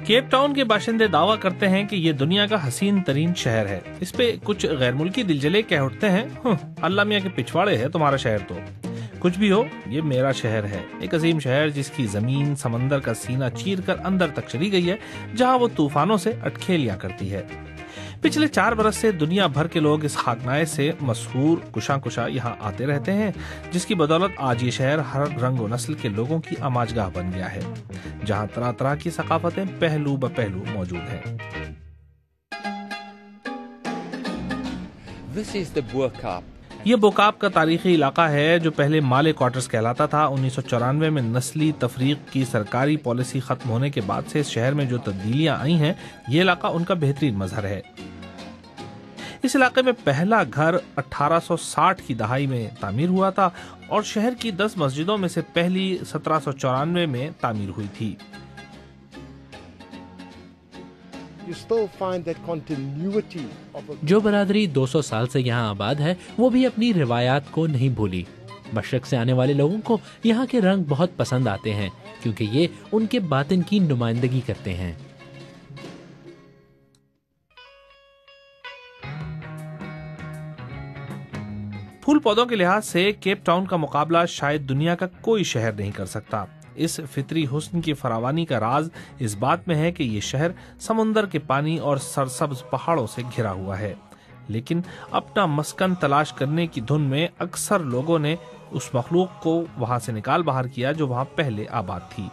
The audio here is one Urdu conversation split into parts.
کیپ ٹاؤن کے باشندے دعویٰ کرتے ہیں کہ یہ دنیا کا حسین ترین شہر ہے۔ اس پہ کچھ غیر ملکی دلجلے کہہ اٹھتے ہیں، اللہ میاں کے پچھواڑے ہے تمہارا شہر تو۔ کچھ بھی ہو، یہ میرا شہر ہے، ایک عظیم شہر جس کی زمین سمندر کا سینہ چیر کر اندر تک چلی گئی ہے، جہاں وہ طوفانوں سے اٹکھے لیا کرتی ہے۔ پچھلے 4 برس سے دنیا بھر کے لوگ اس خاکنائے سے مسحور کشاں یہاں آتے رہتے ہیں، جس کی بدولت آج یہ شہر ہر رنگ و نسل کے لوگوں کی آماج گاہ بن گیا ہے، جہاں طرح طرح کی ثقافتیں پہلو بہ پہلو موجود ہیں۔ یہ بوکاب کا تاریخی علاقہ ہے جو پہلے مالے کوارٹرز کہلاتا تھا۔ 1994 میں نسلی تفریق کی سرکاری پالیسی ختم ہونے کے بعد سے اس شہر میں جو تبدیلیاں آئی ہیں، یہ علاقہ ان کا بہترین مظہر ہے۔ اس علاقے میں پہلا گھر 1860 کی دہائی میں تعمیر ہوا تھا اور شہر کی 10 مسجدوں میں سے پہلی 1794 میں تعمیر ہوئی تھی۔ جو برادری 200 سال سے یہاں آباد ہے وہ بھی اپنی روایات کو نہیں بھولی۔ مشرق سے آنے والے لوگوں کو یہاں کے رنگ بہت پسند آتے ہیں کیونکہ یہ ان کے باطن کی نمائندگی کرتے ہیں۔ پھول پودوں کے لحاظ سے کیپ ٹاؤن کا مقابلہ شاید دنیا کا کوئی شہر نہیں کر سکتا۔ اس فطری حسن کی فراوانی کا راز اس بات میں ہے کہ یہ شہر سمندر کے پانی اور سرسبز پہاڑوں سے گھرا ہوا ہے، لیکن اپنا مسکن تلاش کرنے کی دھن میں اکثر لوگوں نے اس مخلوق کو وہاں سے نکال باہر کیا جو وہاں پہلے آباد تھی۔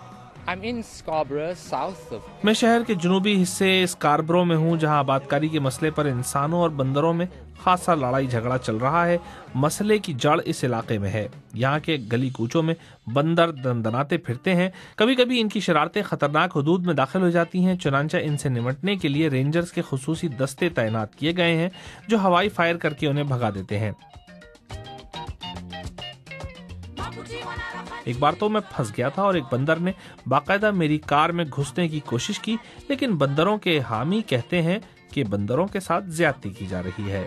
میں شہر کے جنوبی حصے اسکاربرو میں ہوں، جہاں آبادکاری کے مسئلے پر انسانوں اور بندروں میں خاصا لڑائی جھگڑا چل رہا ہے۔ مسئلے کی جڑ اس علاقے میں ہے۔ یہاں کے گلی کوچوں میں بندر دندناتے پھرتے ہیں، کبھی کبھی ان کی شرارتیں خطرناک حدود میں داخل ہو جاتی ہیں، چنانچہ ان سے نمٹنے کے لیے رینجرز کے خصوصی دستے تعینات کیے گئے ہیں جو ہوائی فائر کر کے انہیں بھگا دیتے ہیں۔ ایک بار تو میں پھنس گیا تھا اور ایک بندر نے باقاعدہ میری کار میں گھسنے کی کوشش کی، لیکن بندروں کے حامی کہتے ہیں کہ بندروں کے ساتھ زیادتی کی جا رہی ہے۔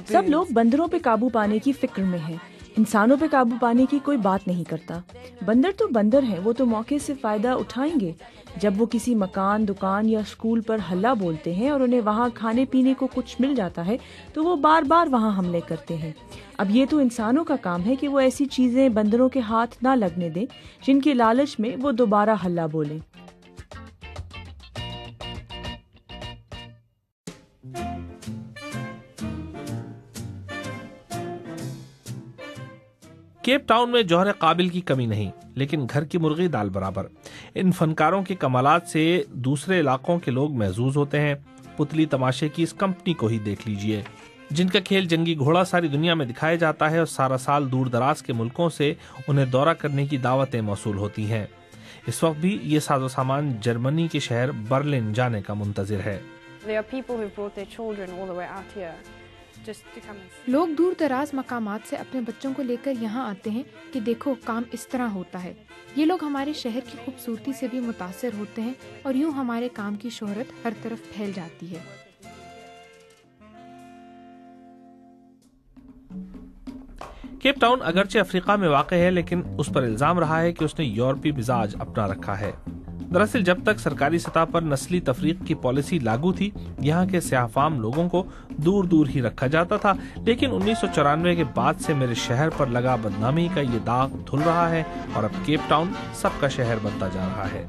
سب لوگ بندروں پہ قابو پانے کی فکر میں ہیں، انسانوں پہ قابو پانے کی کوئی بات نہیں کرتا۔ بندر تو بندر ہیں، وہ تو موقع سے فائدہ اٹھائیں گے۔ جب وہ کسی مکان، دکان یا اسکول پر ہلہ بولتے ہیں اور انہیں وہاں کھانے پینے کو کچھ مل جاتا ہے تو وہ بار بار وہاں حملے کرتے ہیں۔ اب یہ تو انسانوں کا کام ہے کہ وہ ایسی چیزیں بندروں کے ہاتھ نہ لگنے دیں جن کی لالچ میں وہ دوبارہ ہلہ بولیں۔ کیپ ٹاؤن میں جوہر قابل کی کمی نہیں، لیکن گھر کی مرغی دال برابر۔ ان فنکاروں کے کمالات سے دوسرے علاقوں کے لوگ محظوظ ہوتے ہیں۔ پتلی تماشے کی اس کمپنی کو ہی دیکھ لیجئے، جن کا کھیل جنگی گھوڑا ساری دنیا میں دکھایا جاتا ہے اور سارا سال دور دراز کے ملکوں سے انہیں دورہ کرنے کی دعوتیں موصول ہوتی ہیں۔ اس وقت بھی یہ ساز و سامان جرمنی کے شہر برلن جانے کا منتظر ہے۔ لوگ دور دراز مقامات سے اپنے بچوں کو لے کر یہاں آتے ہیں کہ دیکھو کام اس طرح ہوتا ہے۔ یہ لوگ ہمارے شہر کی خوبصورتی سے بھی متاثر ہوتے ہیں اور یوں ہمارے کام کی شہرت ہر طرف پھیل جاتی ہے۔ کیپ ٹاؤن اگرچہ افریقہ میں واقع ہے، لیکن اس پر الزام رہا ہے کہ اس نے یورپی مزاج اپنا رکھا ہے۔ دراصل جب تک سرکاری سطح پر نسلی تفریق کی پالیسی لاگو تھی، یہاں کے سیاہ فام لوگوں کو دور دور ہی رکھا جاتا تھا، لیکن 1994 کے بعد سے میرے شہر پر لگا بدنامی کا یہ داغ دھل رہا ہے اور اب کیپ ٹاؤن سب کا شہر بنتا جا رہا ہے۔